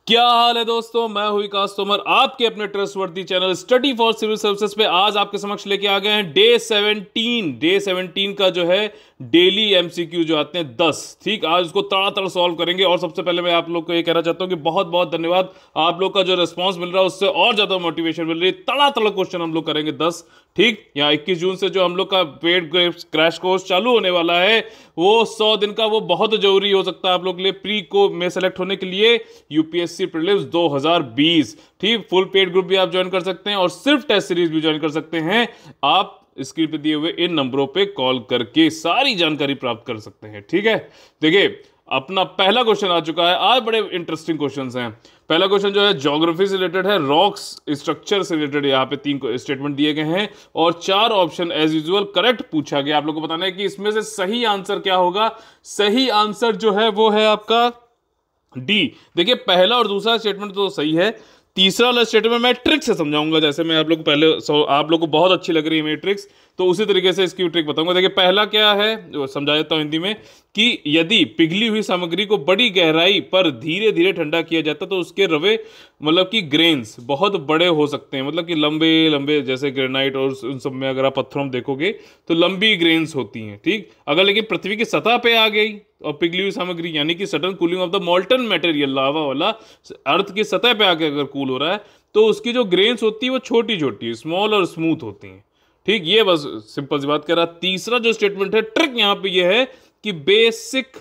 क्या हाल है दोस्तों। मैं हुई विकास तोमर, आपके अपने trustworthy channel study for civil services पे आज आपके समक्ष लेके आ गए हैं डे 17 का जो है डेली एमसीक्यू जो आते हैं 10। ठीक, आज उसको तड़ातड़ सॉल्व करेंगे। और सबसे पहले मैं आप लोग को ये कहना चाहता हूँ कि बहुत बहुत धन्यवाद। आप लोग का जो रिस्पांस मिल रहा है उससे और ज्यादा मोटिवेशन मिल रही है। तड़ातड़ क्वेश्चन हम लोग करेंगे 10। ठीक, यहाँ 21 जून से जो हम लोग का पेड क्रैश कोर्स चालू होने वाला है वो 100 दिन का, वो बहुत जरूरी हो सकता है आप लोग के लिए प्री को में सेलेक्ट होने के लिए। यूपीएससी प्रीलिम्स 2020, ठीक, फुल पेड ग्रुप भी आप ज्वाइन कर सकते हैं और सिर्फ टेस्ट सीरीज भी ज्वाइन कर सकते हैं। आप स्क्रीन पे दिए हुए इन नंबरों पे कॉल करके सारी जानकारी प्राप्त कर सकते हैं। ठीक है, देखिए अपना पहला क्वेश्चन आ चुका है। आज बड़े इंटरेस्टिंग क्वेश्चंस हैं। पहला क्वेश्चन जो है ज्योग्राफी से रिलेटेड है, रॉक्स स्ट्रक्चर से रिलेटेड। यहाँ पे 3 स्टेटमेंट दिए गए हैं और 4 ऑप्शन एज यूजुअल करेक्ट पूछा गया। आप लोग को बताना है कि इसमें से सही आंसर क्या होगा। सही आंसर जो है वो है आपका डी। देखिए पहला और दूसरा स्टेटमेंट तो सही है, तीसरा वाला स्टेटमेंट मैं ट्रिक से समझाऊंगा। जैसे मैं आप लोग को पहले आप लोग को बहुत अच्छी लग रही है मेरी ट्रिक्स, तो उसी तरीके से इसकी ट्रिक बताऊंगा। देखिए पहला क्या है जो समझा देता हूं हिंदी में, कि यदि पिघली हुई सामग्री को बड़ी गहराई पर धीरे धीरे ठंडा किया जाता तो उसके रवे मतलब कि ग्रेन्स बहुत बड़े हो सकते हैं। मतलब कि लंबे लंबे, जैसे ग्रेनाइट और उन सब में अगर आप पत्थरों में देखोगे तो लंबी ग्रेन्स होती हैं। ठीक, अगर लेकिन पृथ्वी की सतह पे आ गई और पिघली हुई सामग्री यानी कि sudden cooling of the molten material, lava वाला अर्थ की सतह पे आके अगर कूल हो रहा है तो उसकी जो ग्रेन्स होती है वो छोटी छोटी स्मॉल और स्मूथ होती हैं। ठीक, ये बस सिंपल सी बात कह रहा। तीसरा जो स्टेटमेंट है, ट्रिक यहां पे ये है कि बेसिक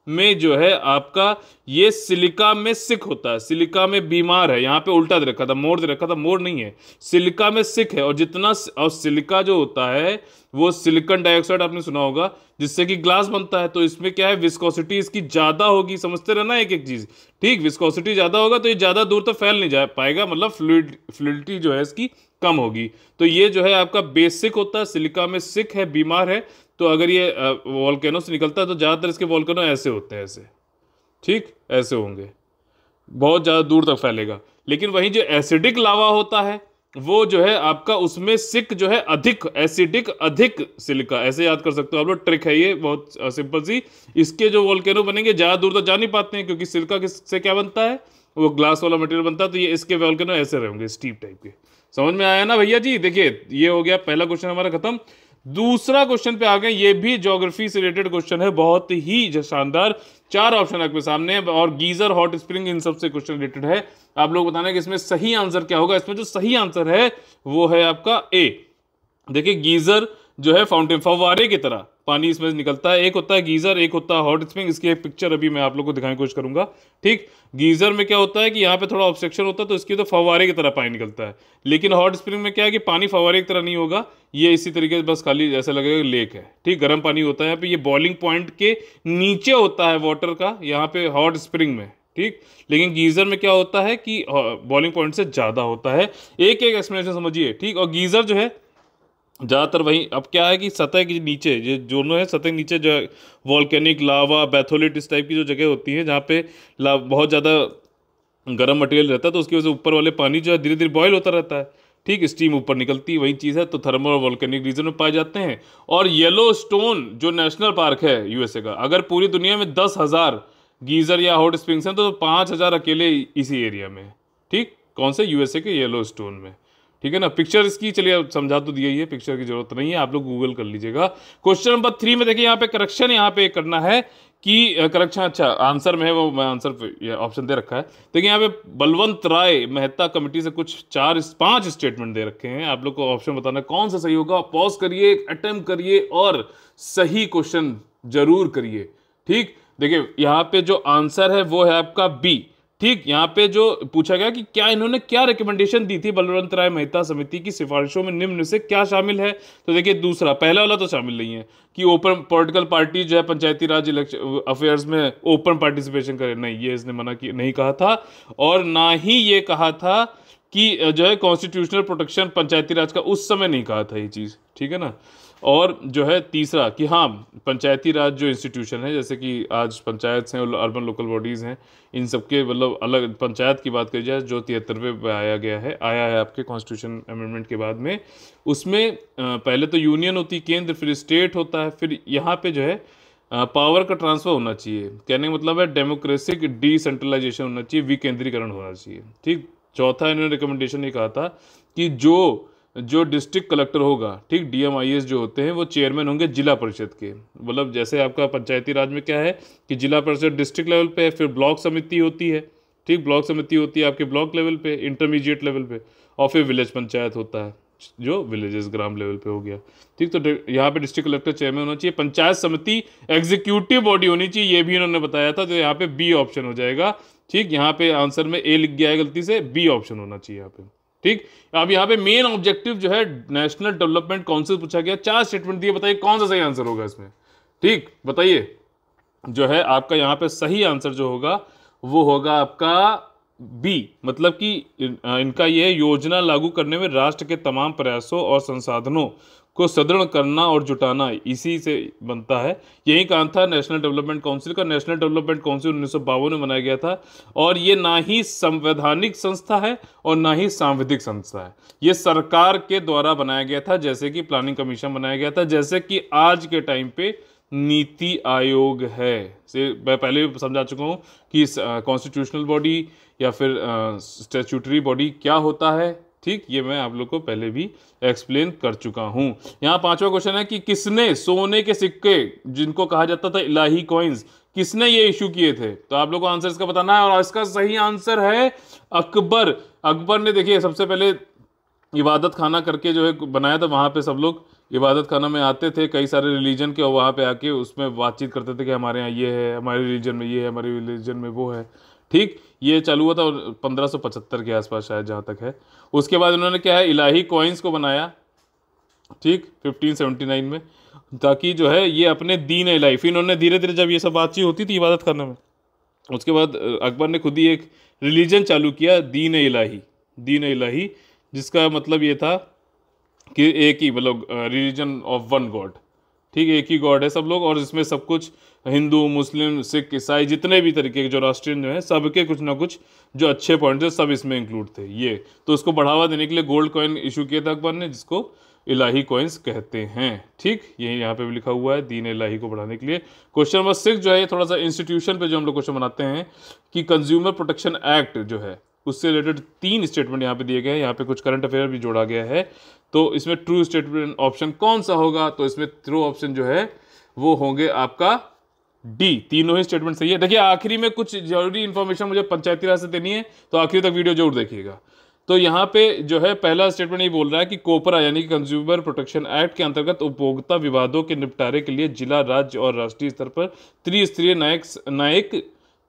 में जो है आपका ये सिलिका में सिक होता है, सिलिका में बीमार है। यहां पे उल्टा दे रखा था, मोड़ दे रखा था, मोड़ नहीं है, सिलिका में सिक है। और जितना और सिलिका जो होता है वो सिलिकॉन डाइऑक्साइड आपने सुना होगा जिससे कि ग्लास बनता है। तो इसमें क्या है, विस्कोसिटी इसकी ज्यादा होगी। समझते रहना एक एक चीज। ठीक, विस्कोसिटी ज्यादा होगा तो ये ज्यादा दूर तक फैल नहीं जा पाएगा, मतलब फ्लूइडिटी जो है इसकी कम होगी। तो ये जो है आपका बेसिक होता है, सिलिका में सिक है, बीमार है। तो अगर ये वॉल्केनो से निकलता है तो ज्यादातर इसके वॉल्केनो ऐसे होते हैं, ऐसे। ठीक, ऐसे होंगे, बहुत ज्यादा दूर तक फैलेगा। लेकिन वहीं जो एसिडिक लावा होता है वो जो है आपका, उसमें सिक जो है अधिक एसिडिक, अधिक सिलिका। ऐसे याद कर सकते हो आप लोग, ट्रिक है ये बहुत सिंपल सी। इसके जो वॉल्केनो बनेंगे ज्यादा दूर तक जा नहीं पाते हैं क्योंकि सिलिका किससे क्या बनता है, वो ग्लास वाला मटेरियल बनता है। तो ये इसके वॉल्केनो ऐसे रहेंगे, स्टीप टाइप के। समझ में आया ना भैया जी। देखिए ये हो गया पहला क्वेश्चन हमारा खत्म। दूसरा क्वेश्चन पे आ गए। ये भी ज्योग्राफी से रिलेटेड क्वेश्चन है, बहुत ही शानदार। 4 ऑप्शन आपके सामने और गीजर, हॉट स्प्रिंग, इन सबसे क्वेश्चन रिलेटेड है। आप लोग बताना कि इसमें सही आंसर क्या होगा। इसमें जो सही आंसर है वो है आपका ए। देखिए गीजर जो है फाउंटेन, फव्वारे की तरह पानी इसमें निकलता है। एक होता है गीजर, एक होता है हॉट स्प्रिंग। इसकी एक पिक्चर अभी मैं आप लोग को दिखाने की कोशिश करूंगा। ठीक, गीजर में क्या होता है कि यहाँ पे थोड़ा ऑब्स्ट्रक्शन होता है तो इसकी तो फव्वारे की तरह पानी निकलता है। लेकिन हॉट स्प्रिंग में क्या है कि पानी फव्वारे की तरह नहीं होगा, ये इसी तरीके से बस खाली ऐसा लगेगा लेक है। ठीक, गर्म पानी होता है यहाँ पे, ये बॉइलिंग पॉइंट के नीचे होता है वाटर का यहाँ पे हॉट स्प्रिंग में। ठीक, लेकिन गीजर में क्या होता है कि बॉइलिंग पॉइंट से ज्यादा होता है। एक एक एक्सप्लेनेशन समझिए। ठीक, और गीजर जो है ज़्यादातर वहीं, अब क्या है कि सतह के नीचे ये दोनों है, सतह के नीचे जो वॉल्केनिक लावा, बैथोलिट, इस टाइप की जो जगह होती है जहाँ पे बहुत ज़्यादा गर्म मटेरियल रहता है तो उसकी वजह से ऊपर वाले पानी जो है धीरे धीरे बॉयल होता रहता है। ठीक, स्टीम ऊपर निकलती है, वही चीज़ है। तो थर्मल और वॉल्केनिक रीजन में पाए जाते हैं। और येलो स्टोन जो नेशनल पार्क है यूएसए का, अगर पूरी दुनिया में 10,000 गीजर या हॉट स्प्रिंग्स हैं तो 5,000 अकेले इसी एरिया में है। ठीक, कौन से, यूएसए के येलो स्टोन में। ठीक है ना। पिक्चर इसकी चलिए समझा तो दिया ही है, पिक्चर की जरूरत नहीं है, आप लोग गूगल कर लीजिएगा। क्वेश्चन नंबर 3 में देखिए यहाँ पे करेक्शन यहाँ पे करना है कि करेक्शन, अच्छा आंसर में है वो, मैं आंसर पे ऑप्शन दे रखा है। देखिए यहाँ पे बलवंत राय मेहता कमेटी से कुछ 4-5 स्टेटमेंट दे रखे हैं। आप लोग को ऑप्शन बताना कौन सा सही होगा। पॉज करिए, अटेम्प्ट करिए और सही क्वेश्चन जरूर करिए। ठीक, देखिए यहाँ पे जो आंसर है वो है आपका बी। ठीक, यहाँ पे जो पूछा गया कि क्या इन्होंने क्या रिकमेंडेशन दी थी बलवंत राय मेहता समिति की सिफारिशों में निम्न से क्या शामिल है। तो देखिए दूसरा, पहला वाला तो शामिल नहीं है कि ओपन पॉलिटिकल पार्टी जो है पंचायती राज इलेक्शन अफेयर्स में ओपन पार्टिसिपेशन करे, नहीं, ये इसने मना की, नहीं कहा था। और ना ही ये कहा था कि जो है कॉन्स्टिट्यूशनल प्रोटेक्शन पंचायती राज का, उस समय नहीं कहा था ये चीज़। ठीक है ना। और जो है तीसरा कि हाँ पंचायती राज जो इंस्टीट्यूशन है, जैसे कि आज पंचायत हैं और अर्बन लोकल बॉडीज़ हैं, इन सबके मतलब अलग पंचायत की बात करी जाए जो 73वें पे आया है आपके कॉन्स्टिट्यूशन अमेंडमेंट के बाद में, उसमें पहले तो यूनियन होती केंद्र, फिर स्टेट होता है, फिर यहाँ पे जो है पावर का ट्रांसफर होना चाहिए, कहने का मतलब है डेमोक्रेटिक डिसेंट्रलाइजेशन होना चाहिए, विकेंद्रीकरण होना चाहिए। ठीक। चौथा इन्होंने रिकमेंडेशन ये कहा था कि जो जो डिस्ट्रिक्ट कलेक्टर होगा, ठीक, डीएमआईएस जो होते हैं वो चेयरमैन होंगे जिला परिषद के। मतलब जैसे आपका पंचायती राज में क्या है कि जिला परिषद डिस्ट्रिक्ट लेवल पे है, फिर ब्लॉक समिति होती है, ठीक, ब्लॉक समिति होती है आपके ब्लॉक लेवल पे, इंटरमीडिएट लेवल पे, और फिर विलेज पंचायत होता है जो विलेजेस ग्राम लेवल पे हो गया। ठीक। तो यहाँ पे डिस्ट्रिक्ट कलेक्टर चेयरमैन होना चाहिए, पंचायत समिति एग्जीक्यूटिव बॉडी होनी चाहिए, ये भी इन्होंने बताया था, तो यहाँ पे बी ऑप्शन हो जाएगा। ठीक। यहाँ पे आंसर में ए लिख गया है गलती से, बी ऑप्शन होना चाहिए यहाँ पे। ठीक। अब यहाँ पे मेन ऑब्जेक्टिव जो है नेशनल डेवलपमेंट काउंसिल पूछा गया, 4 स्टेटमेंट दिए, बताइए कौन सा सही आंसर होगा इसमें। ठीक, बताइए। जो है आपका यहाँ पे सही आंसर जो होगा वो होगा आपका बी, मतलब कि इनका ये योजना लागू करने में राष्ट्र के तमाम प्रयासों और संसाधनों को सुदृढ़ करना और जुटाना, इसी से बनता है। यही काम था नेशनल डेवलपमेंट काउंसिल का। नेशनल डेवलपमेंट काउंसिल 1952 में बनाया गया था, और ये ना ही संवैधानिक संस्था है और ना ही सांविधिक संस्था है, ये सरकार के द्वारा बनाया गया था, जैसे कि प्लानिंग कमीशन बनाया गया था, जैसे कि आज के टाइम पे नीति आयोग है। से मैं पहले भी समझा चुका हूँ कि कॉन्स्टिट्यूशनल बॉडी या फिर स्टैट्यूटरी बॉडी क्या होता है। ठीक, ये मैं आप लोग को पहले भी एक्सप्लेन कर चुका हूँ। यहाँ 5वां क्वेश्चन है कि किसने सोने के सिक्के, जिनको कहा जाता था इलाही कॉइन्स, किसने ये इशू किए थे? तो आप लोग को आंसर इसका बताना है, और इसका सही आंसर है अकबर। अकबर ने, देखिए, सबसे पहले इबादत खाना करके जो है बनाया था, वहाँ पे सब लोग इबादत खाना में आते थे कई सारे रिलीजन के, और वहाँ पे आके उसमें बातचीत करते थे कि हमारे यहाँ ये है, हमारे रिलीजन में ये है, हमारे रिलीजन में वो है। ठीक, ये चालू हुआ था 1575 के आसपास शायद, जहाँ तक है। उसके बाद उन्होंने क्या है, इलाही कॉइन्स को बनाया, ठीक, 1579 में, ताकि जो है ये अपने दीन इलाही, फिर इन्होंने धीरे धीरे, जब ये सब बातचीत होती थी इबादत खाना में, उसके बाद अकबर ने खुद ही एक रिलीजन चालू किया, दीन इलाही। दीन इलाही, जिसका मतलब ये था कि एक ही, मतलब रिलीजन ऑफ वन गॉड। ठीक, एक ही गॉड है सब लोग, और इसमें सब कुछ हिंदू, मुस्लिम, सिख, ईसाई, जितने भी तरीके के जो राष्ट्रीय जो है, सबके कुछ ना कुछ जो अच्छे पॉइंट्स है सब इसमें इंक्लूड थे। ये तो उसको बढ़ावा देने के लिए गोल्ड कॉइन इशू किया था अकबर ने, जिसको इलाही कॉइन्स कहते हैं। ठीक, यही यहाँ पे भी लिखा हुआ है, दीन इलाही को बढ़ाने के लिए। क्वेश्चन नंबर 6 जो है, ये थोड़ा सा इंस्टीट्यूशन पे जो हम लोग क्वेश्चन बनाते हैं कि कंज्यूमर प्रोटेक्शन एक्ट जो है, उससे रिलेटेड 3 स्टेटमेंट यहाँ पे दिए गए हैं। यहाँ पे कुछ करंट अफेयर भी जोड़ा गया है, तो इसमें ट्रू स्टेटमेंट ऑप्शन कौन सा होगा? तो इसमें ट्रू ऑप्शन जो है वो होंगे आपका डी, तीनों ही स्टेटमेंट सही है। देखिए, आखिरी में कुछ जरूरी इंफॉर्मेशन मुझे पंचायती राज से देनी है, तो आखिरी तक वीडियो जरूर देखिएगा। तो यहाँ पे जो है पहला स्टेटमेंट ये बोल रहा है कि कोपरा यानी कि कंज्यूमर प्रोटेक्शन एक्ट के अंतर्गत उपभोक्ता विवादों के निपटारे के लिए जिला, राज्य और राष्ट्रीय स्तर पर त्रिस्तरीय न्यायिक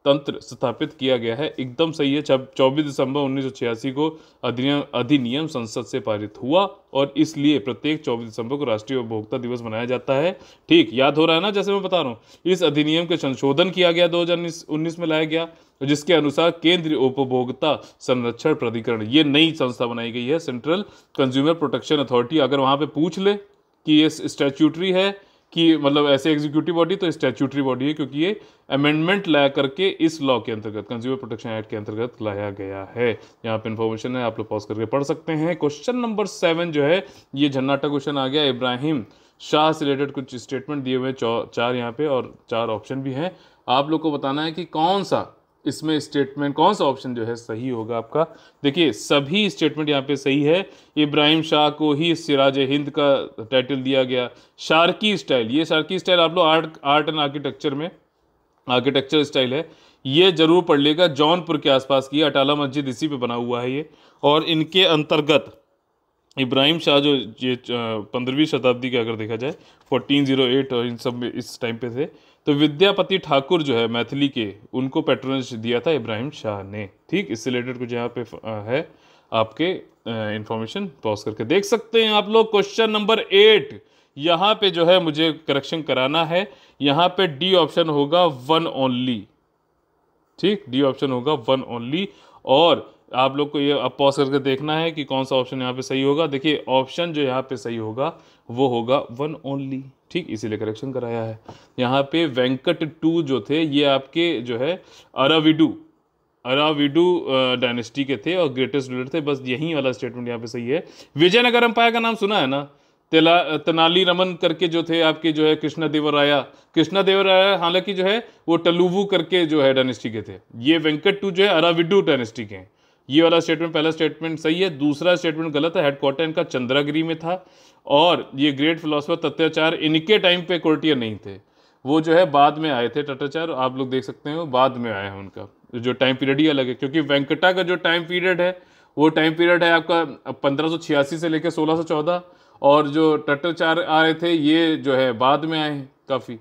तंत्र स्थापित किया गया है। एकदम सही है। 24 दिसंबर 1986 को अधिनियम संसद से पारित हुआ, और इसलिए प्रत्येक 24 दिसंबर को राष्ट्रीय उपभोक्ता दिवस मनाया जाता है। ठीक, याद हो रहा है ना, जैसे मैं बता रहा हूँ। इस अधिनियम के संशोधन किया गया 2019 में लाया गया, जिसके अनुसार केंद्रीय उपभोक्ता संरक्षण प्राधिकरण, ये नई संस्था बनाई गई है, सेंट्रल कंज्यूमर प्रोटेक्शन अथॉरिटी। अगर वहाँ पे पूछ ले कि ये स्टैट्यूटरी है कि मतलब ऐसे एग्जीक्यूटिव बॉडी, तो स्टैट्यूटरी बॉडी है, क्योंकि ये अमेंडमेंट लाया करके इस लॉ के अंतर्गत, कंज्यूमर प्रोटेक्शन एक्ट के अंतर्गत लाया गया है। यहाँ पे इन्फॉर्मेशन है, आप लोग पॉज करके पढ़ सकते हैं। क्वेश्चन नंबर 7 जो है, ये झन्नाटा क्वेश्चन आ गया। इब्राहिम शाह से रिलेटेड कुछ स्टेटमेंट दिए हुए 4 यहाँ पे, और 4 ऑप्शन भी हैं। आप लोग को बताना है कि कौन सा इसमें स्टेटमेंट, कौन सा ऑप्शन जो है सही होगा आपका। देखिए, सभी स्टेटमेंट यहाँ पे सही है। इब्राहिम शाह को ही सिराज हिंद का टाइटल दिया गया। शार्की स्टाइल, ये शार्की स्टाइल आप लोग आर्ट एंड आर्किटेक्चर में, आर्किटेक्चर स्टाइल है, ये जरूर पढ़ लेगा। जौनपुर के आसपास की अटाला मस्जिद इसी पे बना हुआ है ये, और इनके अंतर्गत इब्राहिम शाह जो ये 15वीं शताब्दी के अगर देखा जाए 1408 और इन सब में इस टाइम पे थे, तो विद्यापति ठाकुर जो है मैथिली के, उनको पैट्रोनेज दिया था इब्राहिम शाह ने। ठीक, इससे रिलेटेड कुछ यहाँ पे है, आपके इंफॉर्मेशन पॉज करके देख सकते हैं आप लोग। क्वेश्चन नंबर 8 यहाँ पे जो है मुझे करेक्शन कराना है। यहाँ पे डी ऑप्शन होगा 1 ओनली। ठीक, डी ऑप्शन होगा 1 ओनली, और आप लोग को ये अब पॉज करके देखना है कि कौन सा ऑप्शन यहाँ पे सही होगा। देखिए, ऑप्शन जो यहाँ पे सही होगा वो होगा 1 ओनली। ठीक, इसीलिए करेक्शन कराया है। यहाँ पे वेंकट 2 जो थे, ये आपके जो है अराविडू डायनेस्टी के थे और ग्रेटेस्ट रूलर थे। बस यही वाला स्टेटमेंट यहाँ पे सही है। विजयनगर एम्पायर का नाम सुना है ना? तेनाली रमन करके जो थे आपके जो है कृष्णा देव राया हालांकि जो है वो टलुवु करके जो है डायनेस्टी के थे। ये वेंकट टू जो है अराविडु डायनेस्टी के हैं। ये वाला स्टेटमेंट, पहला स्टेटमेंट सही है, दूसरा स्टेटमेंट गलत है। हेडक्वार्टर इनका चंद्रागिरी में था और ये ग्रेट फिलोसफर तथ्याचार्य इनके टाइम पे कोर्टियर नहीं थे, वो जो है बाद में आए थे। तथ्याचार्य आप लोग देख सकते हैं वो बाद में आया है, उनका जो टाइम पीरियड ही अलग है, क्योंकि वेंकटा का जो टाइम पीरियड है वो टाइम पीरियड है आपका 1586 से लेकर 1614, और जो तथ्याचार्य आए थे ये जो है बाद में आए हैं काफ़ी,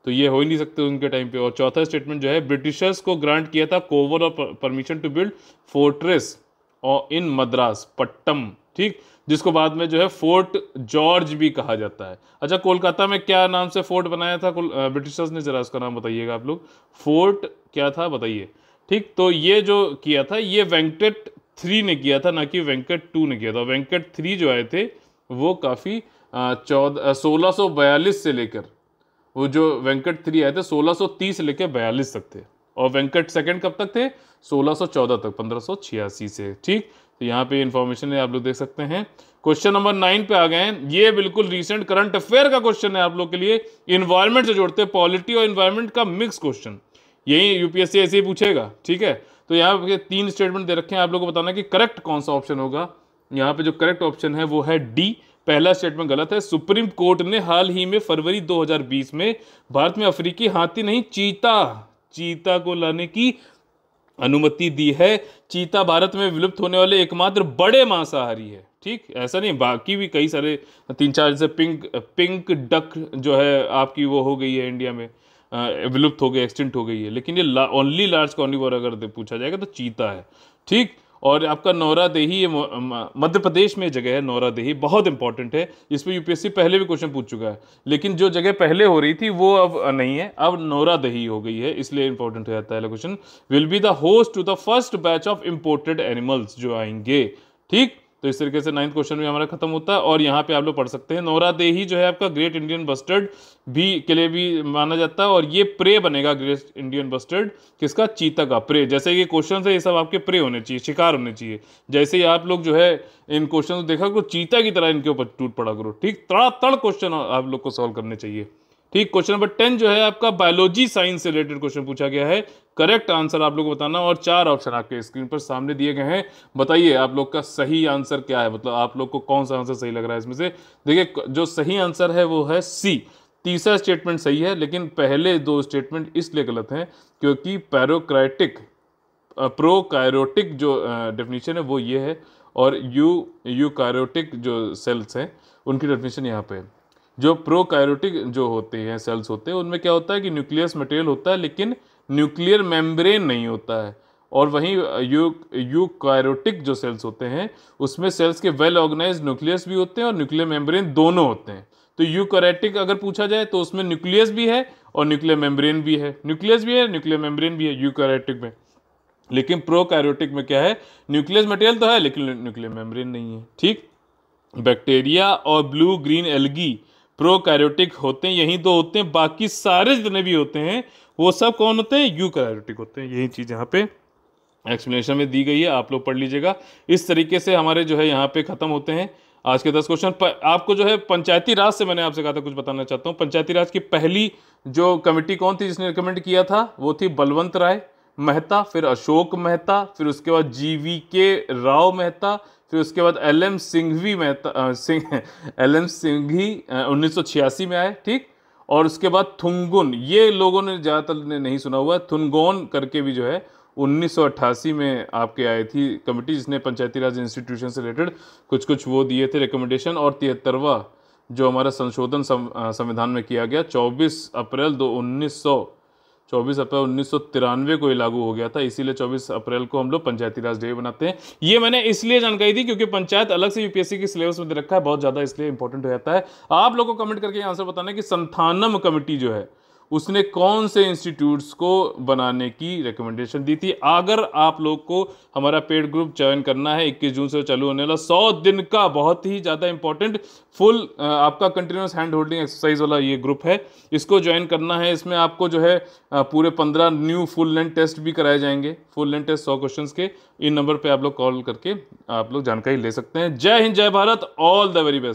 तो ये हो ही नहीं सकते उनके टाइम पे। और चौथा स्टेटमेंट जो है ब्रिटिशर्स को ग्रांट किया था कोवर और परमिशन टू बिल्ड फोर्ट्रेस और इन मद्रास पट्टम, ठीक, जिसको बाद में जो है फोर्ट जॉर्ज भी कहा जाता है। अच्छा, कोलकाता में क्या नाम से फोर्ट बनाया था ब्रिटिशर्स ने, जरा उसका नाम बताइएगा आप लोग, फोर्ट क्या था बताइए। ठीक, तो ये जो किया था ये वेंकट 3 ने किया था, ना कि वेंकट 2 ने किया था। वेंकट 3 जो आए थे वो काफ़ी 1642 से लेकर, वो जो वेंकट 3 आए थे 1630 से लेकर 42 तक थे, और वेंकट सेकंड कब तक थे, 1614 तक, 1586 से। ठीक, तो यहाँ पे इंफॉर्मेशन है, आप लोग देख सकते हैं। क्वेश्चन नंबर 9 पे आ गए हैं। ये बिल्कुल रीसेंट करंट अफेयर का क्वेश्चन है आप लोग के लिए, इन्वायरमेंट से जोड़ते हैं, पॉलिटी और इन्वायरमेंट का मिक्स क्वेश्चन, यही यूपीएससी ऐसे ही पूछेगा। ठीक है, तो यहाँ पे 3 स्टेटमेंट दे रखे हैं, आप लोग को बताना कि करेक्ट कौन सा ऑप्शन होगा। यहाँ पे जो करेक्ट ऑप्शन है वो है डी, पहला स्टेटमेंट गलत है। सुप्रीम कोर्ट ने हाल ही में फरवरी 2020 में भारत में अफ्रीकी हाथी नहीं चीता को लाने की अनुमति दी है। चीता भारत में विलुप्त होने वाले एकमात्र बड़े मांसाहारी है। ठीक, ऐसा नहीं, बाकी भी कई सारे 3-4, जैसे पिंक डक जो है आपकी वो हो गई है इंडिया में, विलुप्त हो गई, एक्सटिंक्ट हो गई है, लेकिन ये ओनली लार्ज कार्निवोर अगर पूछा जाएगा तो चीता है। ठीक, और आपका नौरादेही, ये मध्य प्रदेश में जगह है नौरादेही, बहुत इंपॉर्टेंट है, इस पर यूपीएससी पहले भी क्वेश्चन पूछ चुका है, लेकिन जो जगह पहले हो रही थी वो अब नहीं है, अब नौरादेही हो गई है, इसलिए इंपॉर्टेंट हो जाता है question. Will be the host to the first batch of imported animals जो आएंगे। ठीक, तो इस तरीके से 9th क्वेश्चन भी हमारा खत्म होता है। और यहाँ पे आप लोग पढ़ सकते हैं नौरादेही जो है आपका ग्रेट इंडियन बस्टर्ड भी के लिए भी माना जाता है, और ये प्रे बनेगा ग्रेट इंडियन बस्टर्ड किसका, चीता का प्रे। जैसे ये क्वेश्चन है ये सब आपके प्रे होने चाहिए, शिकार होने चाहिए। जैसे ही आप लोग जो है इन क्वेश्चन को देखा करो, चीता की तरह इनके ऊपर टूट पड़ा करो। ठीक, तड़ातड़ क्वेश्चन आप लोग को सॉल्व करने चाहिए। ठीक, क्वेश्चन नंबर 10 जो है आपका बायोलॉजी साइंस से रिलेटेड क्वेश्चन पूछा गया है, करेक्ट आंसर आप लोग को बताना, और 4 ऑप्शन आपके स्क्रीन पर सामने दिए गए हैं। बताइए आप लोग का सही आंसर क्या है, मतलब आप लोग को कौन सा आंसर सही लग रहा है इसमें से। देखिए, जो सही आंसर है वो है सी, तीसरा स्टेटमेंट सही है, लेकिन पहले 2 स्टेटमेंट इसलिए गलत हैं क्योंकि प्रोकायरोटिक जो डेफिनेशन है वो ये है, और यूकारियोटिक जो सेल्स हैं उनकी डेफिनेशन यहाँ पे है। जो प्रोकायरोटिक जो होते हैं सेल्स होते हैं उनमें क्या होता है कि न्यूक्लियस मटेरियल होता है लेकिन न्यूक्लियर मेम्ब्रेन नहीं होता है, और वहीं यूकारियोटिक जो सेल्स होते हैं उसमें सेल्स के वेल ऑर्गेनाइज्ड न्यूक्लियस भी होते हैं और न्यूक्लियर मेम्ब्रेन दोनों होते हैं। तो यूकारियोटिक अगर पूछा जाए तो उसमें न्यूक्लियस भी है और न्यूक्लियर मेम्ब्रेन भी है, न्यूक्लियर मेम्ब्रेन भी है यूकारियोटिक में। लेकिन प्रोकायरोटिक में क्या है, न्यूक्लियस मटेरियल तो है लेकिन न्यूक्लियर मेम्ब्रेन नहीं है। ठीक, बैक्टीरिया और ब्लू ग्रीन एल्गी प्रोकैरियोटिक होते हैं, यही 2 होते हैं, बाकी सारे जितने भी होते हैं वो सब कौन होते हैं, यूकैरियोटिक होते हैं। यही चीज़ यहाँ पे एक्सप्लेनेशन में दी गई है, आप लोग पढ़ लीजिएगा। इस तरीके से हमारे जो है यहाँ पे खत्म होते हैं आज के 10 क्वेश्चन। आपको जो है पंचायती राज से मैंने आपसे कहा था कुछ बताना चाहता हूँ। पंचायती राज की पहली जो कमेटी कौन थी जिसने रिकमेंड किया था, वो थी बलवंत राय मेहता, फिर अशोक मेहता, फिर उसके बाद GVK राव मेहता, फिर उसके बाद LM सिंघवी 1986 में आए। ठीक, और उसके बाद थुंगुन, ये लोगों ने ज़्यादातर ने नहीं सुना हुआ, थुनगोन करके भी जो है 1988 में आपके आई थी कमेटी, जिसने पंचायती राज इंस्टीट्यूशन से रिलेटेड कुछ वो दिए थे रिकमेंडेशन। और 73वां जो हमारा संशोधन संविधान में किया गया 24 अप्रैल 1993 को ये लागू हो गया था, इसीलिए 24 अप्रैल को हम लोग पंचायती राज डे बनाते हैं। ये मैंने इसलिए जानकारी दी क्योंकि पंचायत अलग से यूपीएससी के सिलेबस में दे रखा है, बहुत ज़्यादा इसलिए इंपॉर्टेंट हो जाता है। आप लोगों को कमेंट करके आंसर बताना है कि संथानम कमेटी जो है उसने कौन से इंस्टीट्यूट्स को बनाने की रिकमेंडेशन दी थी। अगर आप लोग को हमारा पेड ग्रुप ज्वाइन करना है, 21 जून से चालू होने वाला 100 दिन का बहुत ही ज़्यादा इंपॉर्टेंट फुल आपका कंटिन्यूस हैंड होल्डिंग एक्सरसाइज वाला ये ग्रुप है, इसको ज्वाइन करना है। इसमें आपको जो है पूरे 15 न्यू फुल लेंथ टेस्ट भी कराए जाएंगे, फुल लेंथ टेस्ट 100 क्वेश्चंस के। इन नंबर पर आप लोग कॉल करके आप लोग जानकारी ले सकते हैं। जय हिंद, जय Bharat, all the very best.